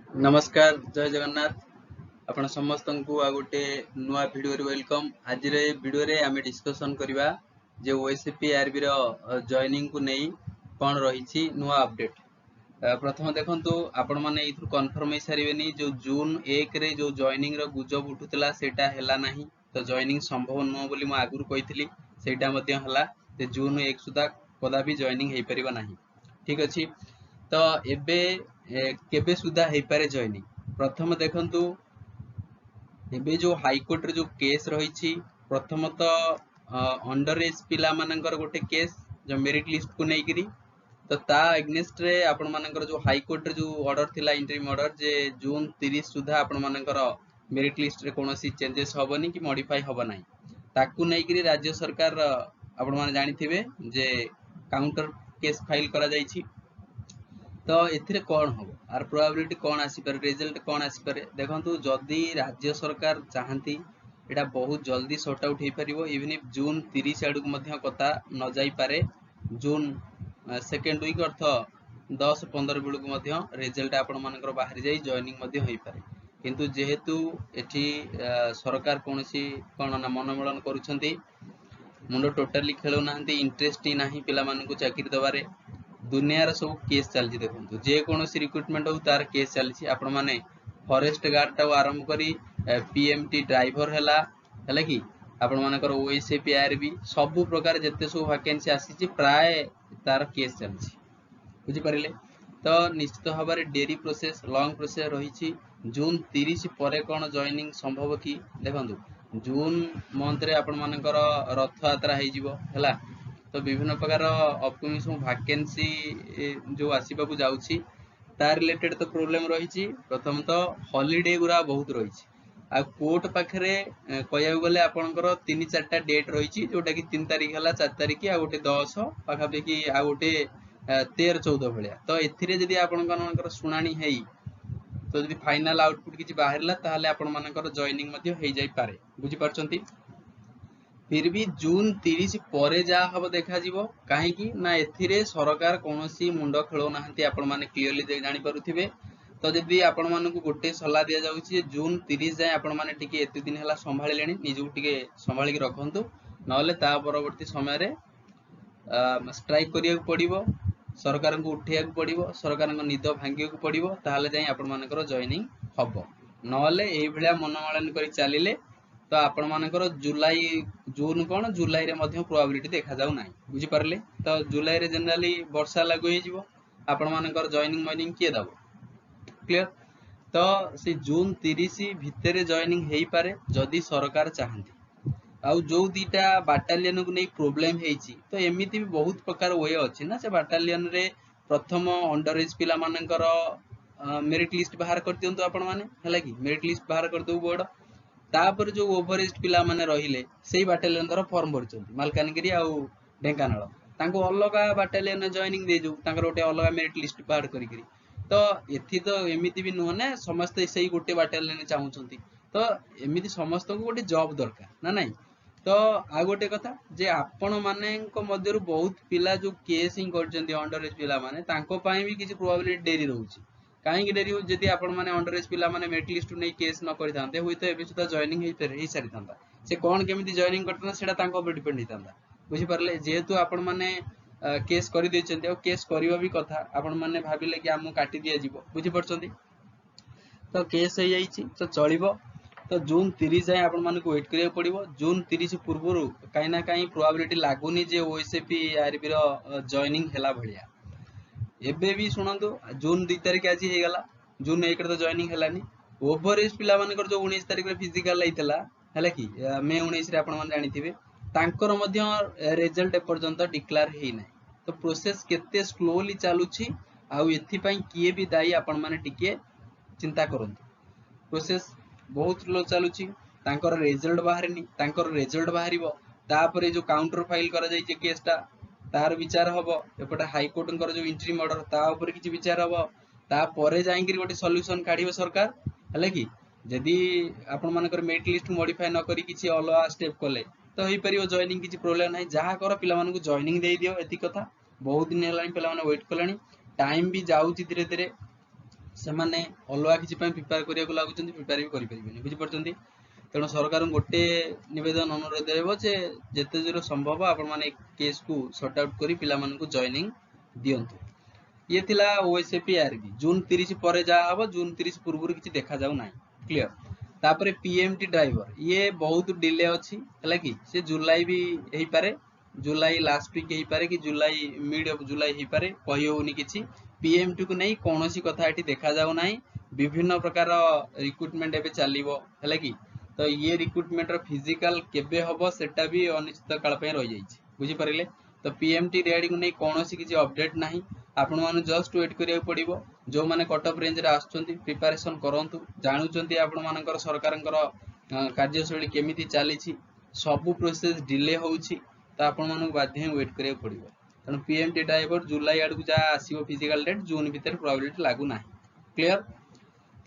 नमस्कार जय जगन्नाथ आपण समस्त को आ गोटे नुआ वीडियो रे वेलकम। आज रे वीडियो रे आमे डिस्कशन करबा जे ओएसपी आरबी रो जॉइनिंग को नहीं कोन रहिछि नुआ अपडेट। प्रथम देखंतु आपण माने इथु कन्फर्म हे सारिबेनी जो जून 1 रे जो जॉइनिंग रो गुजब उठुतला सेटा हेला नाही, तो जॉइनिंग संभव न बोली म आगुर कहितली सेटा मध्ये हला जे जून 1 सुदा कदा भी जॉइनिंग हे परिबा नाही। ठीक अछि, तो एबे केबे सुधा हे पारे जॉइनिंग। प्रथम देखंतु एबे जो हाईकोर्ट रे जो केस रही प्रथमत अंडर एज पिला मानकर गोटे केस जो मेरिट लिस्ट को नहीं तो ता एग्नेस्ट रे आपण मानकर जो हाईकोर्ट रे जो ऑर्डर थिला इंटरिम ऑर्डर जे जून 30 सुधा आपण मानकर मेरिट लिस्ट रे कोनोसी चेंजेस होबनी कि मॉडिफाई होबा नाही, ताकू नहीं राज्य सरकार आपण माने जानि थिबे जे काउंटर केस फाइल करा जायछि। तो एथिरे कौन हम आर प्रोबेबिलिटी कौन आसीपर रिजल्ट कौन आसीपर देखंतु जदि राज्य सरकार चाहती एटा बहुत जल्दी सॉर्ट आउट हो पारिबो। इवन इफ जून 30 आडू मध्य कथा न जाई पारे, जून सेकेंड वीक अर्थ 10-15 बेलू मध्य रिजल्ट आपण मानकर बाहरी जाई जॉइनिंग मध्य होई पारे। किंतु जेहेतु एठी सरकार कोनसी कोन ना मनोमलन करूछंती, मुंडो टोटली खेलु नाहंती, इंटरेस्ट ही नाही पिला मानकु चाकरी दबारे। दुनिया सब केस चलती देखो जे कौन रिक्रुटमेंट हो तार केस चलती आपण माने फॉरेस्ट गार्ड टा आरंभ करी पीएमटी ड्राइवर है कि आपण मानकर ओएसपी आरबी सब प्रकार जते सब वैकेंसी आसी प्राय तार केस चलती बुझी पारिले। तो निश्चित भाव में डेरी प्रोसेस लॉन्ग प्रोसेस रही। जून 30 पर कौन जॉइनिंग संभव कि देखो जून मंथ रे आपण मानकर रथ यात्रा है, तो विभिन्न प्रकार अपकमिंग सब वैकेंसी जो आसीबा को जाउछि तार रिलेटेड तो प्रॉब्लम रही। प्रथम तो हॉलिडे गुरा बहुत रही आ कोर्ट पाखरे कहया गले आपनकर 3-4टा डेट रही जोटा कि 3 तारिख हला 4 तारिख आ गोटे 10 पाखापाखि आ गोटे 13-14 भलिया। तो एथिरे जदि आपनकर सुनानी हेई तो जदि फाइनल आउटपुट किछि बाहरला ताहाले आपण मानकर जॉइनिंग मध्ये हेई जाई पारे, बुझी पारछंती। फिर भी जून 30 परे जा हम देखा जीवो कहीं ना एथिरे सरकार कौनसी मुंड खेलो नाहंती आपण माने क्लियरली जानि पारुथिबे। तो जदि आपण मानकु गोटे सलाह दिया जाउछि जून 30 जाय आपण माने टिके एते दिन हला संभाळिलेनी निजु टिके संभाळि के रखंतु, नले ता परवर्ती समय रे स्ट्राइक करिया पड़िबो, सरकार को उठिया पड़िबो, सरकार को निद भांगिया पड़िबो, ताहाले जाय आपण मानकर जॉइनिंग हबो। नले एई भलिया मनोमालन करी चालिले तो आपण मानकर जुलाई जून कौन जुलाई रे मध्य प्रोबेबिलिटी देखा जाउ नाही, बुझी पारले। तो जुलाई रे जनरली वर्षा लागु हे जिवो आपण मानकर जॉइनिंग मॉइनिंग किए दबो क्लियर। तो से जून 30 भितरे जॉइनिंग हेई पारे जदि सरकार चाहंती। आउ जो दीटा बाटालियन को नहीं प्रोब्लेम हेची तो एमिति भी बहुत प्रकार वे अछि ना से बाटालियन रे प्रथम अंडर एज पिला मानकर मेरिट लिस्ट बाहर कर दियंतु आपण माने हला कि मेरिट लिस्ट बाहर कर दउ बोर्ड, तापर जो ओवर एज पिला माने रहिले सेही बाटालियन दर फॉर्म भरचंती मालकानगिरी आउ ढेंकानाल तांको अलगा बाटालियन जॉइनिंग दे जो तांकर गोटे अलगा मेरिट लिस्ट बाहर करी। तो एथि तो एमिति भी नुह ना समस्त सेही गोटे बाटालियन चाहूछंती, तो एमिति समस्त को गोटे जॉब दरकार ना नहीं। तो आ गोटे कथा जे आपण मानेको मध्यरु बहुत पिला जो केस ही करचंती अंडर एज पिला माने तांको पई भी किछि प्रोबेबिलिटी डेरी रहउची। कहीं डेरी हो जदि आपण माने अंडर एज पिला माने मेरिट लिस्ट नै केस न करि थांते हुई तो एबे सुदा जॉइनिंग हे सारी थांता। से कोन केमिति जॉइनिंग करतना सेटा तांको ऊपर डिपेंड हितांता, बुझी पारले। जेहेतु आपण माने केस करि दैचंती और केस करिवा भी कथा आपण माने भाबिले कि हमु काटि दिया जिवो, बुझी परचंती। तो केस हे जाईची तो चलिबो। तो जून 30 जाए आपण मानकु वेट करिया पड़िबो। जून 30 पूर्वरु काई ना काई प्रोबेबिलिटी लागुनी जे ओएसपी आरबी रो जॉइनिंग हेला भलिया। एबे भी सुनंतु जून 2 तारिख आज हे गला, जून 1 रे तो जॉइनिंग हेलानी। ओवर एज पिला मानकर जो 19 तारिख रे फिजिकल लाइतला हैला कि मे 19 रे आपण मान जानिथिबे तांकर मध्य रिजल्ट ए पर्यंत डिक्लेयर हेई नै। तो प्रोसेस केते स्लोली चालुछि आ एथि पई किए भी दाई आपण माने टिके चिंता करंतु। प्रोसेस बहुत स्लो चलुछि, तांकर रिजल्ट बाहरनी, तांकर रिजल्ट बाहरिबो तापरे जो काउंटर फाइल करा जाय जे केसटा तार विचार हबो, एपटे हाई कोर्ट जो इंटरिम ऑर्डर ता ऊपर किछि विचार हबो, ता परे जाईकरी गोटे सॉल्यूशन काढिबो सरकार हैला कि जदि आपण मानकर मेरिट लिस्ट मॉडिफाई न करी किछि अलगा स्टेप कले तो हेई परियो जॉइनिंग किछि प्रॉब्लम नाही। जहा कर पिला मानकु जॉइनिंग देई दियो एति कथा। बहुत दिन हेलानी पिला माने वेट कलानी, टाइम भी जाउछि धीरे धीरे से माने अलगा किसी प्रिपेयर करिया लागुचंती प्रिपेयर भी करि परिबेनी बुझि परचंती। तेणु सरकार गोटे निवेदन अनुरोध रहइबो जे जेते दूर संभव आपण माने केस को सॉर्ट आउट करी पिला मानकु जॉइनिंग दियंतु। ये थिला ओएसएपी आरबी जून 30 पर जा हबो जून 30 पूर्व किछि देखा जाउ नाही क्लियर। तापरे पीएमटी ड्राइवर ये बहुत डिले अछि हला कि से जुलाई भी हेई पारे जुलाई लास्ट वीक हेई पारे कि जुलाई मिड ऑफ जुलाई हेई पारे कहि होउनी किछि। पीएमटी को नै कोनोसी कथा एठी देखा जाउ नाही। विभिन्न प्रकार रिक्रूटमेंट एबे चलिबो हला कि तो ये रिक्रूटमेंट रो फिजिकल केबे हबो सेटा भी अनिश्चित काल पे रहि जाइछि बुझि परिले। तो पीएमटी रेडी को नै कोनोसी किछि अपडेट नाही। आपण माने जस्ट वेट करिया पड़िबो जो माने कट ऑफ रेंज रे आछुंती प्रिपरेशन करंतु जानुचंती आपण मानकर सरकारंकर कार्यशैली केमिति चलीछि सब प्रोसेस डिले होउछि तो आपण मानक बाध्य वेट करिया पड़िबो। तण पीएमटी ड्राइवर जुलाई आडू जा आसीबो फिजिकल डेट जून भीतर प्रोबेबिलिटी लागू नाही क्लियर।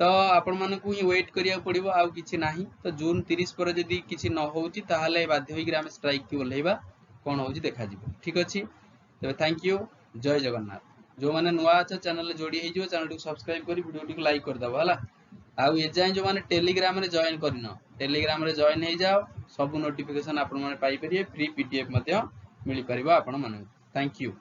तो आपण मानकु ही वेट करिया पड़िबो आउ किछि नाही। तो जून 30 पर जदी किछि न होउछि ताहाले बाध्य होई ग्राम स्ट्राइक की ओल्हेबा कोन होउछि देखा जिवो ठीक अछि। तबे थैंक यू जय जगन्नाथ। जो माने नुआ अच्छा चैनल जोड़ी हे जो चैनल को सब्सक्राइब करी वीडियो को लाइक कर दबो हला। आउ ए जाय जो माने टेलीग्राम रे जॉइन करिनो टेलीग्राम रे जॉइन हे जाओ सब नोटिफिकेशन आपण माने पाई परिए फ्री पीडीएफ मध्य मिली परिबा आपण माने। Thank you.